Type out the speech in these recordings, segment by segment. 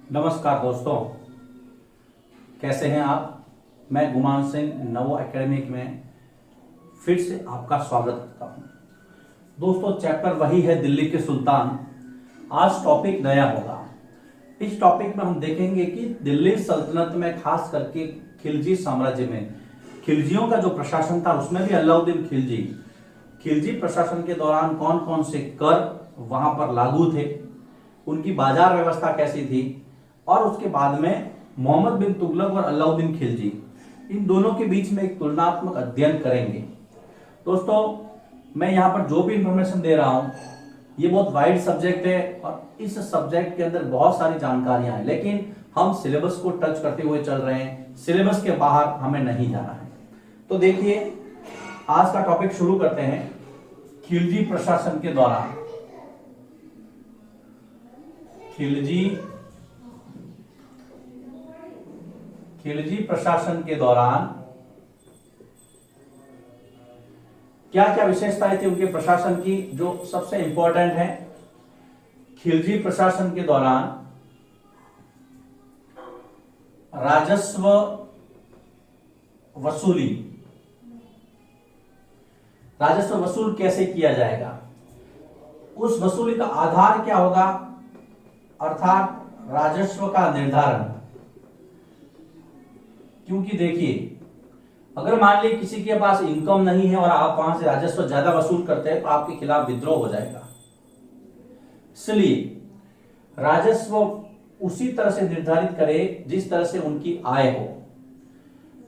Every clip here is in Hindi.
नमस्कार दोस्तों, कैसे हैं आप। मैं गुमान सिंह नवो एकेडमिक में फिर से आपका स्वागत करता हूं। दोस्तों, चैप्टर वही है दिल्ली के सुल्तान। आज टॉपिक नया होगा। इस टॉपिक में हम देखेंगे कि दिल्ली सल्तनत में, खास करके खिलजी साम्राज्य में, खिलजियों का जो प्रशासन था उसमें भी अलाउद्दीन खिलजी प्रशासन के दौरान कौन कौन से कर वहां पर लागू थे, उनकी बाजार व्यवस्था कैसी थी, और उसके बाद में मोहम्मद बिन तुगलक और अलाउद्दीन खिलजी, इन दोनों के बीच में एक तुलनात्मक अध्ययन करेंगे। दोस्तों, मैं यहाँ पर जो भी इंफॉर्मेशन दे रहा हूँ ये बहुत वाइड सब्जेक्ट है और इस सब्जेक्ट के अंदर बहुत सारी जानकारियां हैं, लेकिन हम सिलेबस को टच करते हुए चल रहे हैं। सिलेबस के बाहर हमें नहीं जाना है। तो देखिए, आज का टॉपिक शुरू करते हैं। खिलजी प्रशासन के दौरान खिलजी प्रशासन के दौरान क्या क्या विशेषताएं थी उनके प्रशासन की, जो सबसे इंपॉर्टेंट है। खिलजी प्रशासन के दौरान राजस्व वसूली, राजस्व वसूल कैसे किया जाएगा, उस वसूली का आधार क्या होगा, अर्थात राजस्व का निर्धारण। क्योंकि देखिए, अगर मान लीजिए किसी के पास इनकम नहीं है और आप वहां से राजस्व ज्यादा वसूल करते हैं तो आपके खिलाफ विद्रोह हो जाएगा। इसलिए राजस्व उसी तरह से निर्धारित करे जिस तरह से उनकी आय हो।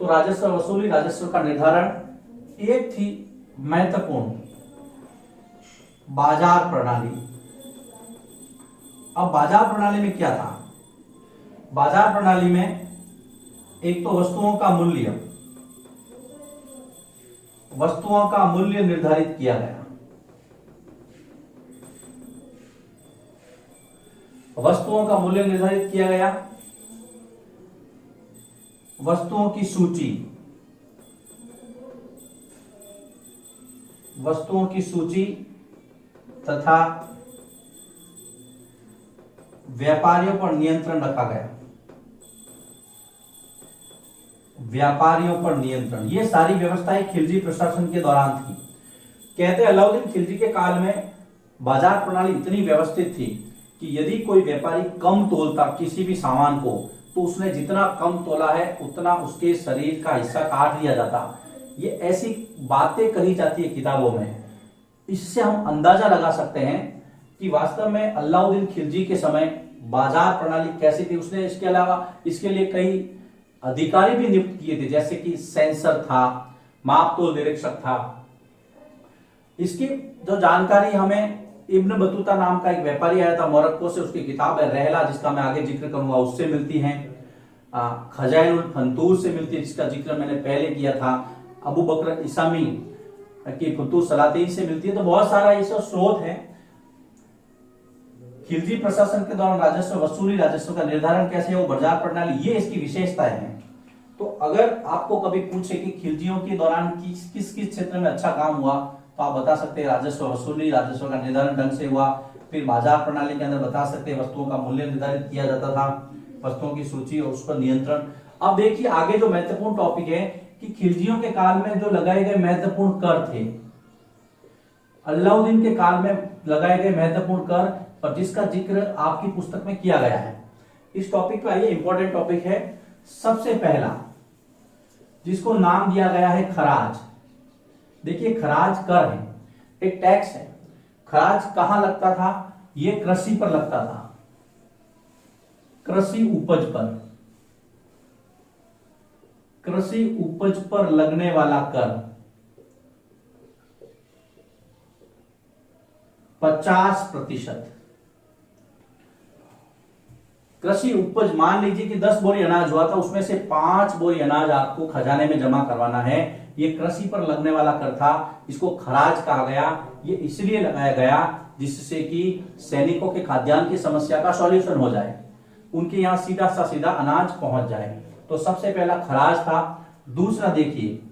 तो राजस्व वसूली, राजस्व का निर्धारण। एक थी महत्वपूर्ण बाजार प्रणाली। अब बाजार प्रणाली में क्या था? बाजार प्रणाली में एक तो वस्तुओं का मूल्य निर्धारित किया गया। वस्तुओं का मूल्य निर्धारित किया गया। वस्तुओं की सूची तथा व्यापारियों पर नियंत्रण रखा गया। व्यापारियों पर नियंत्रण, ये सारी व्यवस्थाएं खिलजी प्रशासन के दौरान थी। कहते हैं अलाउद्दीन खिलजी के काल में बाजार प्रणाली इतनी व्यवस्थित थी कि यदि कोई व्यापारी कम तोलता किसी भी सामान को, तो उसने जितना कम तोला है उतना उसके शरीर का हिस्सा काट लिया जाता। ये ऐसी बातें कही जाती है किताबों में। इससे हम अंदाजा लगा सकते हैं कि वास्तव में अलाउद्दीन खिलजी के समय बाजार प्रणाली कैसी थी। उसने इसके अलावा इसके लिए कई अधिकारी भी नियुक्त किए थे, जैसे कि सेंसर था, मापतोल निरीक्षक था। इसकी जो जानकारी हमें इब्न बतूता नाम का एक व्यापारी आया था मोरक्को से, उसकी किताब है रहला, जिसका मैं आगे जिक्र करूंगा, उससे मिलती है। खजाइनुल फंतूर से मिलती है, जिसका जिक्र मैंने पहले किया था। अबू बकर इसामी की फुतूह सलातीन से मिलती है। तो बहुत सारा ये सब स्रोत है। खिलजी प्रशासन के दौरान राजस्व वसूली, राजस्व का निर्धारण कैसे हो, बाजार प्रणाली, ये इसकी विशेषताएं हैं। तो अगर आपको कभी पूछे कि खिलजियों के दौरान किस किस क्षेत्र में अच्छा काम हुआ, तो आप बता सकते हैं राजस्व वसूली, राजस्व का निर्धारण ढंग से हुआ। फिर बाजार प्रणाली के अंदर बता सकते हैं वस्तुओं का मूल्य निर्धारित किया जाता था, वस्तुओं की सूची और उस पर नियंत्रण। अब देखिए आगे जो महत्वपूर्ण टॉपिक है कि खिलजियों के काल में जो लगाए गए महत्वपूर्ण कर थे, अलाउद्दीन के काल में लगाए गए महत्वपूर्ण कर, और जिसका जिक्र आपकी पुस्तक में किया गया है। इस टॉपिक का ये इंपॉर्टेंट टॉपिक है। सबसे पहला जिसको नाम दिया गया है खराज। देखिए, खराज कर है, एक टैक्स है। खराज कहां लगता था? ये कृषि पर लगता था, कृषि उपज पर लगने वाला कर 50%। कृषि उपज, मान लीजिए कि 10 बोरी अनाज हुआ था, उसमें से 5 बोरी अनाज आपको खजाने में जमा करवाना है। ये कृषि पर लगने वाला कर था, इसको खराज कहा गया। ये इसलिए लगाया गया जिससे कि सैनिकों के खाद्यान्न की समस्या का सॉल्यूशन हो जाए, उनके यहां सीधा अनाज पहुंच जाए। तो सबसे पहला खराज था। दूसरा देखिए,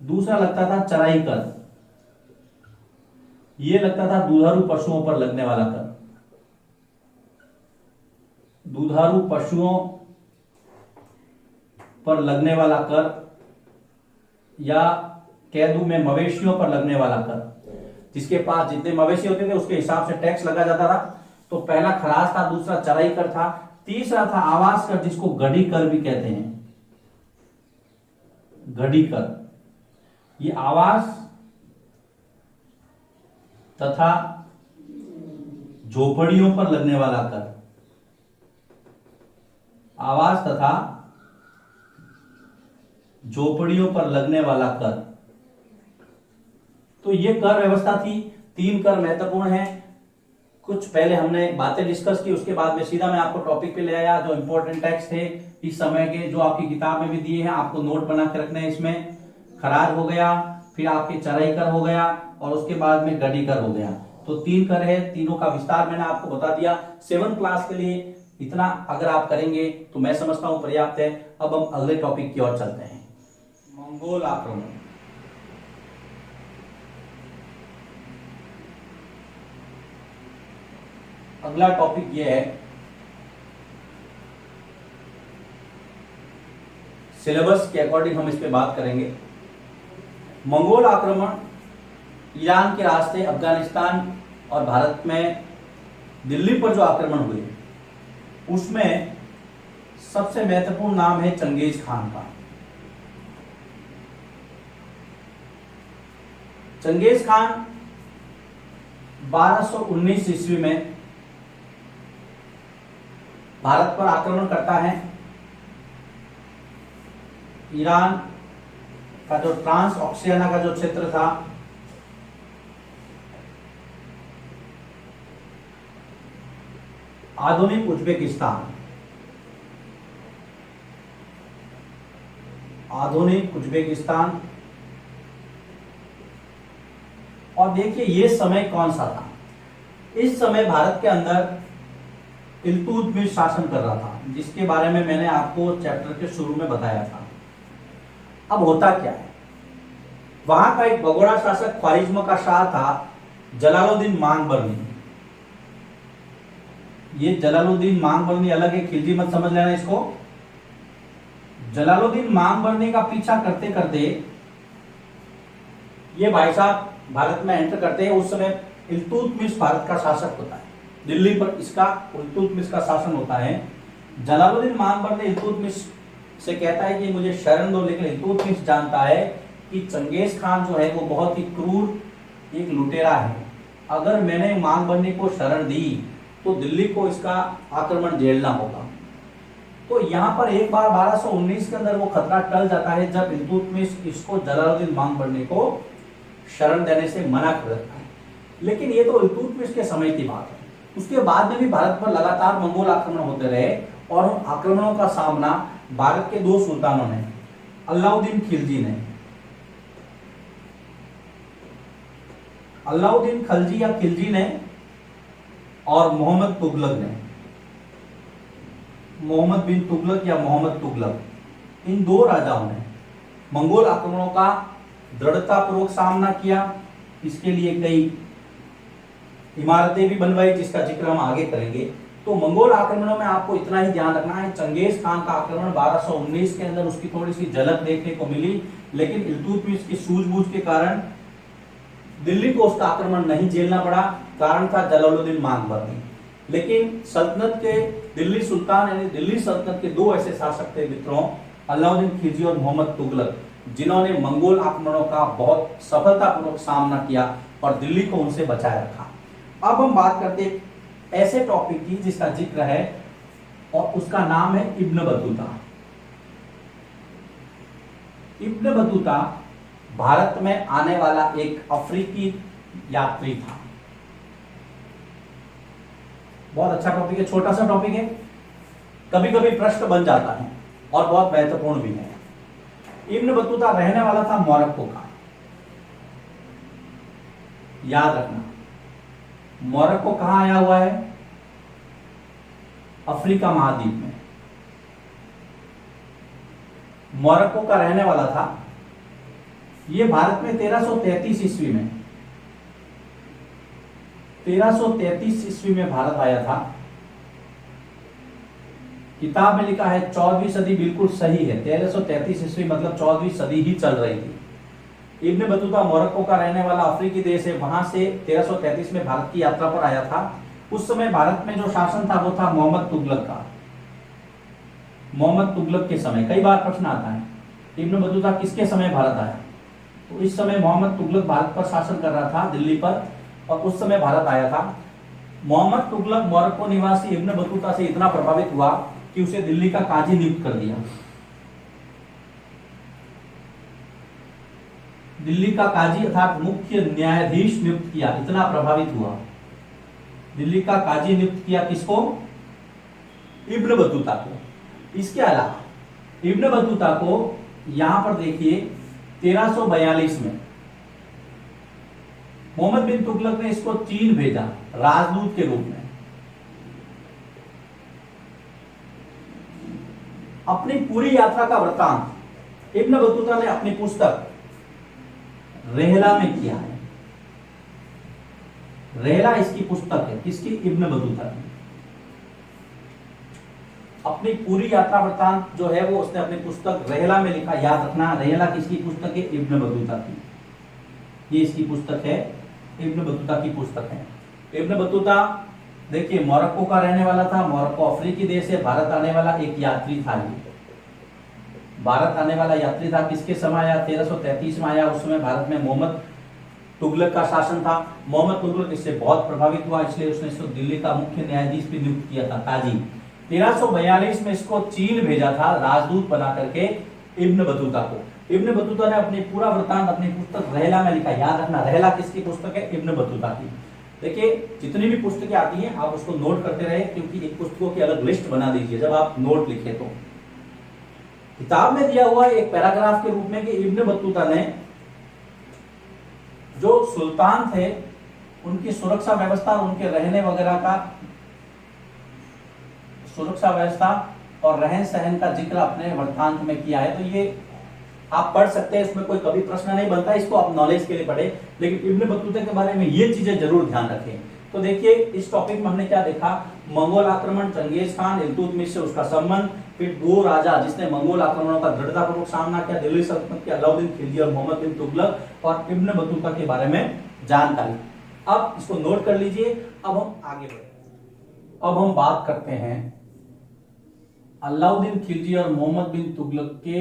दूसरा लगता था चराई कर। यह लगता था दुधारू पशुओं पर लगने वाला कर। दुधारू पशुओं पर लगने वाला कर, या कह दूं मैं मवेशियों पर लगने वाला कर। जिसके पास जितने मवेशी होते थे उसके हिसाब से टैक्स लगा जाता था। तो पहला खराज था, दूसरा चराई कर था, तीसरा था आवास कर, जिसको गढ़ी कर भी कहते हैं। गढ़ी कर, ये आवास तथा झोपड़ियों पर लगने वाला कर, आवास तथा झोपड़ियों पर लगने वाला कर। तो ये कर व्यवस्था थी। 3 कर महत्वपूर्ण है। कुछ पहले हमने बातें डिस्कस की, उसके बाद में सीधा मैं आपको टॉपिक पे ले आया। जो इंपॉर्टेंट टैक्स थे इस समय के, जो आपकी किताब में भी दिए हैं, आपको नोट बना के रखने हैं। इसमें खराज हो गया, फिर आपके चराई कर हो गया, और उसके बाद में गढ़ी कर हो गया। तो 3 कर है, तीनों का विस्तार मैंने आपको बता दिया। 7th क्लास के लिए इतना अगर आप करेंगे तो मैं समझता हूं पर्याप्त है। अब हम अगले टॉपिक की ओर चलते हैं, मंगोल आक्रमण। अगला टॉपिक यह है, सिलेबस के अकॉर्डिंग हम इस पे बात करेंगे। मंगोल आक्रमण ईरान के रास्ते अफगानिस्तान और भारत में दिल्ली पर जो आक्रमण हुए, उसमें सबसे महत्वपूर्ण नाम है चंगेज खान का। चंगेज खान 1219 ईस्वी में भारत पर आक्रमण करता है। ईरान का जो ट्रांस ऑक्सियाना का जो क्षेत्र था, आधुनिक उज्बेकिस्तान, आधुनिक उज्बेकिस्तान। और देखिए ये समय कौन सा था। इस समय भारत के अंदर इल्तुतमिश शासन कर रहा था, जिसके बारे में मैंने आपको चैप्टर के शुरू में बताया था। अब होता क्या है, वहां का एक भगोड़ा शासक ख्वारिज्म का शाह था जलालुद्दीन मांगबरनी। ये जलालुद्दीन मांगबरनी अलग है, खिलजी मत समझ लेना इसको। जलालुद्दीन मांगबरनी का पीछा करते करते ये भाई साहब भारत में एंटर करते हैं। उस समय इल्तुतमिश भारत का शासक होता है, दिल्ली पर इसका इल्तुतमिश का शासन होता है। जलालुद्दीन मांगबरनी इल्तुतमिश से कहता है कि मुझे शरण दो, लेकिन इल्तुतमिश जानता है कि चंगेज खान जो है वो बहुत ही क्रूर एक लुटेरा है। अगर मैंने मांगबरनी को शरण दी तो दिल्ली को इसका आक्रमण झेलना होगा। तो यहाँ पर एक बार 1219 के अंदर वो खतरा टल जाता है, जब इल्तुतमिश इसको जलालुद्दीन मांगबरनी को शरण देने से मना कर देता है। लेकिन ये तो इल्तुतमिश के समय की बात है। उसके बाद में भी भारत पर लगातार मंगोल आक्रमण होते रहे, और उन आक्रमणों का सामना भारत के 2 सुल्तानों ने, अलाउद्दीन खिलजी ने, अलाउद्दीन खिलजी या खिलजी ने, और मोहम्मद तुगलक ने, मोहम्मद बिन तुगलक या मोहम्मद तुगलक, इन 2 राजाओं ने मंगोल आक्रमणों का दृढ़तापूर्वक सामना किया। इसके लिए कई इमारतें भी बनवाई, जिसका जिक्र हम आगे करेंगे। तो मंगोल आक्रमणों में आपको इतना ही ध्यान रखना है, चंगेज खान का आक्रमण 1219 के अंदर उसकी थोड़ी सी झलक देखने को मिली, लेकिन इल्तुतमिश की सूझबूझ के कारण दिल्ली को उसका आक्रमण नहीं झेलना पड़ा। कारण था जलालुद्दीन मांगबरनी। लेकिन सल्तनत के दिल्ली सुल्तान यानी दिल्ली सल्तनत के 2 ऐसे शासक थे मित्रों, अलाउद्दीन खिलजी और मोहम्मद तुगलक, जिन्होंने मंगोल आक्रमणों का बहुत सफलतापूर्वक सामना किया और दिल्ली को उनसे बचाए रखा। अब हम बात करते हैं ऐसे टॉपिक की जिसका जिक्र है, और उसका नाम है Ibn Battuta. Ibn Battuta Bharat में आने वाला एक अफ्रीकी यात्री था। बहुत अच्छा टॉपिक है, छोटा सा टॉपिक है, कभी कभी प्रश्न बन जाता है और बहुत महत्वपूर्ण भी है। इब्न बतूता रहने वाला था मोरक्को का। याद रखना, मोरक्को कहां आया हुआ है? अफ्रीका महाद्वीप में। मोरक्को का रहने वाला था। यह भारत में 1333 ईस्वी में 1333 ईस्वी में भारत आया था। किताब में लिखा है 14वीं सदी, बिल्कुल सही है। 1333 ईस्वी मतलब 14वीं सदी ही चल रही थी। इब्न बतूता मोरक्को का रहने वाला अफ्रीकी देश है, वहां से 1333 में भारत की यात्रा पर आया था। उस समय भारत में जो शासन था वो था मोहम्मद तुगलक का। मोहम्मद तुगलक के समय, कई बार प्रश्न आता है इब्न बतूता किसके समय भारत आया, तो इस समय मोहम्मद तुगलक भारत पर शासन कर रहा था, दिल्ली पर, और उस समय भारत आया था। मोहम्मद तुगलक मोरक्को निवासी इब्न बतूता से इतना प्रभावित हुआ कि उसे दिल्ली का काजी नियुक्त कर दिया। दिल्ली का काजी अर्थात मुख्य न्यायाधीश नियुक्त किया, इतना प्रभावित हुआ। दिल्ली का काजी नियुक्त किया किसको? इब्न बतूता को। इसके अलावा इब्न बतूता को यहां पर देखिए 1342 में मोहम्मद बिन तुगलक ने इसको चीन भेजा राजदूत के रूप में। अपनी पूरी यात्रा का वृत्तांत इब्न बतूता ने अपनी पुस्तक रेहला में किया है। रेहला इसकी पुस्तक है, किसकी? इब्न बतूता की। अपनी पूरी यात्रा वृत्तांत जो है वो उसने अपनी पुस्तक रेहला में लिखा। याद रखना, रेहला किसकी पुस्तक है? इब्न बतूता की। ये इसकी पुस्तक है, इब्न बतूता की पुस्तक है। इब्न बतूता देखिए मोरक्को का रहने वाला था। मोरक्को अफ्रीकी देश है। भारत आने वाला एक यात्री था। ये भारत आने वाला यात्री था। किसके समय आया? 1333 में आया। उस समय भारत में मोहम्मद तुगलक का शासन था। मोहम्मद तुगलक इससे बहुत प्रभावित हुआ, इसलिए उसने इसको दिल्ली का मुख्य न्यायाधीश भी नियुक्त किया था, काजी। 1342 में इसको चीन भेजा था राजदूत बना करके इब्न बतूता को। इब्न बतूता ने अपनी पूरा वृत्तांत अपनी पुस्तक रेहला में लिखा। याद रखना, रेहला किसकी पुस्तक है? इब्न बतूता की। देखिए जितनी भी पुस्तकें आती हैं आप उसको नोट करते रहे, क्योंकि एक पुस्तकों की अलग लिस्ट बना दीजिए जब आप नोट लिखे। तो किताब में दिया हुआ एक पैराग्राफ के रूप में कि इब्न बतूता ने जो सुल्तान थे उनकी सुरक्षा व्यवस्था, उनके रहने वगैरह का सुरक्षा व्यवस्था और रहन सहन का जिक्र अपने वृत्तांत में किया है। तो ये आप पढ़ सकते हैं, इसमें कोई कभी प्रश्न नहीं बनता, इसको आप नॉलेज के लिए पढ़े, लेकिन इब्न बतूता के बारे में ये चीजें जरूर ध्यान रखें। तो देखिए इस टॉपिक में हमने क्या देखा? मंगोल आक्रमण, चंगेज खान, इल्तुतमिश से उसका संबंध, फिर दो राजा जिसने मंगोल आक्रमणों का दृढ़तापूर्वक सामना किया, दिल्ली सल्तनत के अलाउद्दीन खिलजी और मोहम्मद बिन तुगलक, और इब्न बतूता के बारे में जानकारी। अब इसको नोट कर लीजिए। अब हम आगे बढ़े। अब हम बात करते हैं अलाउद्दीन खिलजी और मोहम्मद बिन तुगलक के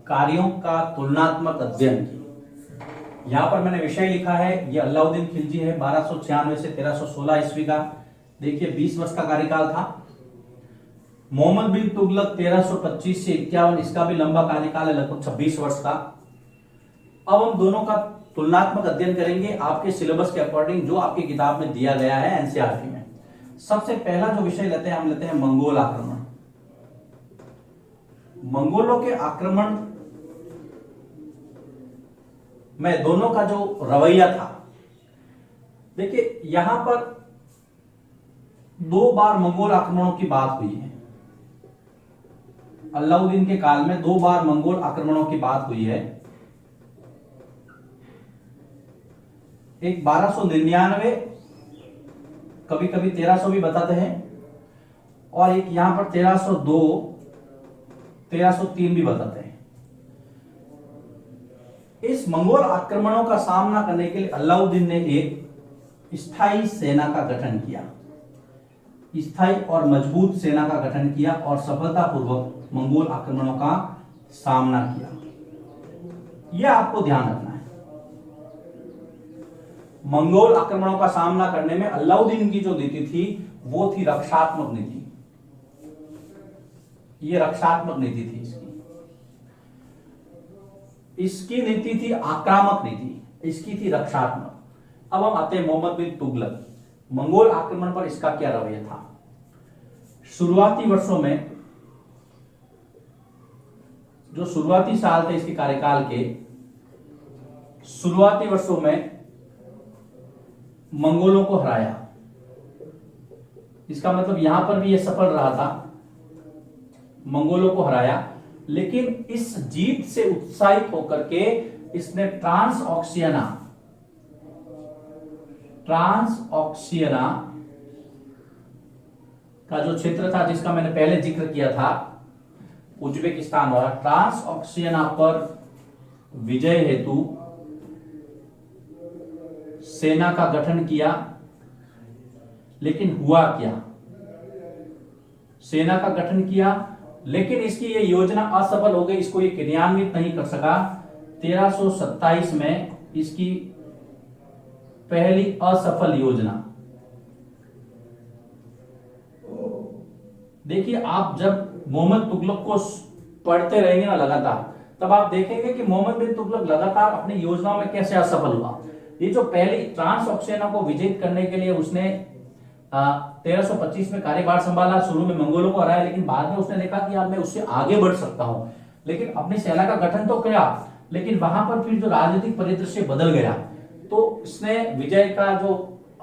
कार्यों का तुलनात्मक अध्ययन की। यहां पर मैंने विषय लिखा है, ये अलाउद्दीन खिलजी है, 1296 से 1316 ईस्वी का। देखिए 20 वर्ष का कार्यकाल था। मोहम्मद बिन तुगलक 1325 से 51, इसका भी लंबा कार्यकाल है, लगभग 26 वर्ष का। अब हम दोनों का तुलनात्मक अध्ययन करेंगे आपके सिलेबस के अकॉर्डिंग, जो आपकी किताब में दिया गया है एनसीईआरटी में। सबसे पहला जो विषय लेते हैं, हम लेते हैं मंगोल आक्रमण। मंगोलों के आक्रमण में दोनों का जो रवैया था, देखिए यहां पर 2 बार मंगोल आक्रमणों की बात हुई है। अलाउद्दीन के काल में 2 बार मंगोल आक्रमणों की बात हुई है। एक 1299, कभी कभी 1300 भी बताते हैं, और एक यहां पर 1302, 1303 भी बताते हैं। इस मंगोल आक्रमणों का सामना करने के लिए अलाउद्दीन ने एक स्थायी सेना का गठन किया, स्थायी और मजबूत सेना का गठन किया और सफलतापूर्वक मंगोल आक्रमणों का सामना किया। यह आपको ध्यान रखना है। मंगोल आक्रमणों का सामना करने में अलाउद्दीन की जो नीति थी वो थी रक्षात्मक नीति। ये रक्षात्मक नीति थी इसकी नीति थी आक्रामक नीति, इसकी थी रक्षात्मक। अब हम आते हैं मोहम्मद बिन तुगलक। मंगोल आक्रमण पर इसका क्या रवैया था? शुरुआती वर्षों में, जो शुरुआती साल थे इसके कार्यकाल के, शुरुआती वर्षों में मंगोलों को हराया। इसका मतलब यहां पर भी यह सफल रहा था, मंगोलों को हराया। लेकिन इस जीत से उत्साहित होकर के इसने ट्रांसऑक्सियाना का जो क्षेत्र था जिसका मैंने पहले जिक्र किया था, उज्बेकिस्तान वाला, ट्रांसऑक्सियाना पर विजय हेतु सेना का गठन किया, लेकिन हुआ क्या? सेना का गठन किया लेकिन इसकी ये योजना असफल हो गई, इसको ये क्रियान्वित नहीं कर सका। 1327 में इसकी पहली असफल योजना। देखिए, आप जब मोहम्मद तुगलक को पढ़ते रहेंगे ना लगातार, तब आप देखेंगे कि मोहम्मद बिन तुगलक लगातार अपनी योजनाओं में कैसे असफल हुआ। ये जो पहली ट्रांसऑक्सियाना को विजित करने के लिए उसने 1325 में कार्यभार संभाला, शुरू में मंगोलों को हराया, लेकिन बाद में उसने देखा कि अब मैं उससे आगे बढ़ सकता हूं, लेकिन अपनी सेना का गठन तो किया, लेकिन वहां पर फिर जो राजनीतिक परिदृश्य बदल गया, तो इसने विजय का जो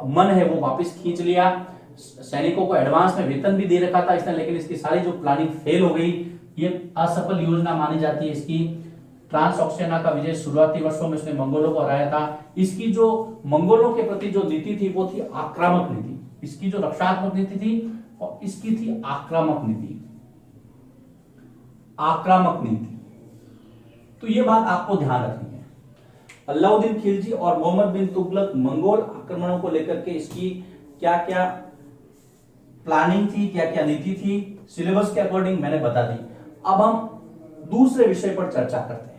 मन है वो वापस खींच लिया। सैनिकों को एडवांस में वेतन भी दे रखा था इसने, लेकिन इसकी सारी जो प्लानिंग फेल हो गई। ये असफल योजना मानी जाती है इसकी। ट्रांसऑक्सियाना का विजय शुरुआती वर्षों में उसने मंगोलों को हराया था। इसकी जो मंगोलों के प्रति जो नीति थी वो थी आक्रामक नीति। इसकी जो रक्षात्मक नीति थी और इसकी थी आक्रामक नीति। आक्रामक नीति, तो ये बात आपको ध्यान रखनी है। अलाउद्दीन खिलजी और मोहम्मद बिन तुगलक मंगोल आक्रमणों को लेकर के इसकी क्या क्या प्लानिंग थी, क्या क्या नीति थी, सिलेबस के अकॉर्डिंग मैंने बता दी। अब हम दूसरे विषय पर चर्चा करते हैं।